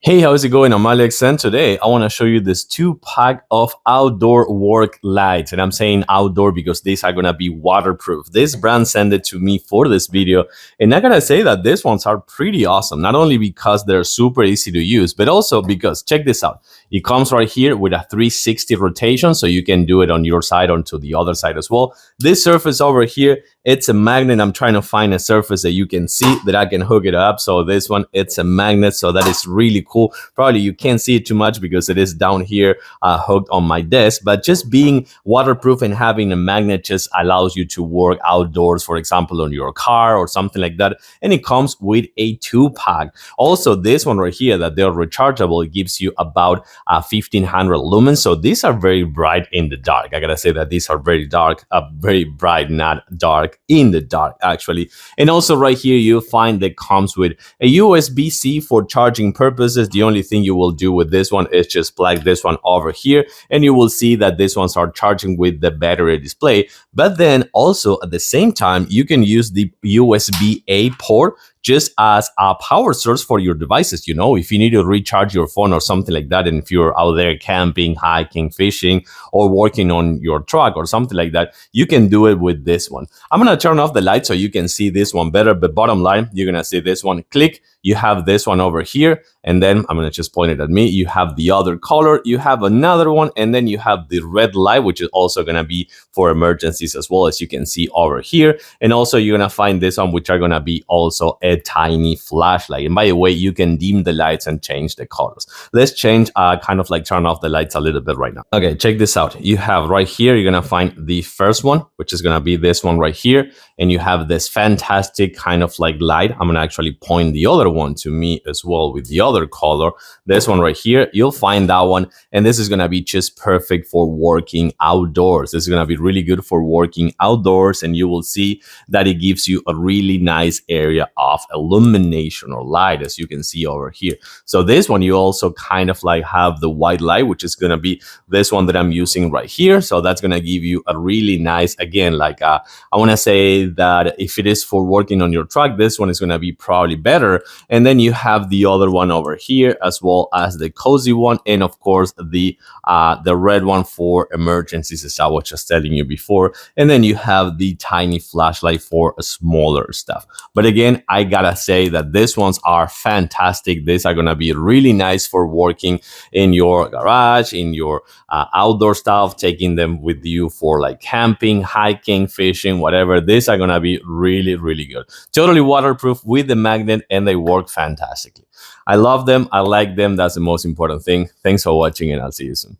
Hey, how's it going? I'm Alex, and today I want to show you this 2-pack of outdoor work lights. And I'm saying outdoor because these are going to be waterproof. This brand sent it to me for this video, and I gotta say that these ones are pretty awesome. Not only because they're super easy to use, but also because, check this out. It comes right here with a 360 rotation, so you can do it on your side onto the other side as well. This surface over here, it's a magnet. I'm trying to find a surface that you can see that I can hook it up. So this one, it's a magnet, so that is really cool. Probably you can't see it too much because it is down here hooked on my desk, but just being waterproof and having a magnet just allows you to work outdoors, for example, on your car or something like that. And it comes with a 2-pack. Also, this one right here that they're rechargeable, it gives you about 1500 lumens. So these are very bright in the dark. I gotta say that these are very dark, very bright, not dark, in the dark actually. And also right here you'll find that comes with a USB-C for charging purposes. The only thing you will do with this one is just plug this one over here, and you will see that these ones are charging with the battery display. But then also at the same time you can use the USB-A port just as a power source for your devices. You know, if you need to recharge your phone or something like that, and if you're out there camping, hiking, fishing, or working on your truck or something like that, you can do it with this one. I'm gonna turn off the light so you can see this one better, but bottom line, you're gonna see this one, click, you have this one over here, and then I'm gonna just point it at me. You have the other color, you have another one, and then you have the red light, which is also gonna be for emergencies as well, as you can see over here. And also you're gonna find this one, which are gonna be also a tiny flashlight. And by the way, you can dim the lights and change the colors. Let's change, kind of like turn off the lights a little bit right now. Okay, check this out. You have right here, you're gonna find the first one, which is gonna be this one right here. And you have this fantastic kind of like light. I'm gonna actually point the other one to me as well with the other color. This one right here, you'll find that one. And this is gonna be just perfect for working outdoors. This is gonna be really good for working outdoors, and you will see that it gives you a really nice area of illumination or light, as you can see over here. So this one, you also kind of like have the white light, which is gonna be this one that I'm using right here. So that's gonna give you a really nice, again, like I wanna say that if it is for working on your truck, this one is gonna be probably better. And then you have the other one over here, as well as the cozy one, and of course the red one for emergencies, as I was just telling you before. And then you have the tiny flashlight for smaller stuff. But again, I gotta say that these ones are fantastic. These are gonna be really nice for working in your garage, in your outdoor stuff, taking them with you for like camping, hiking, fishing, whatever. These are gonna be really, really good. Totally waterproof with the magnet, and they work fantastically. I love them. I like them. That's the most important thing. Thanks for watching, and I'll see you soon.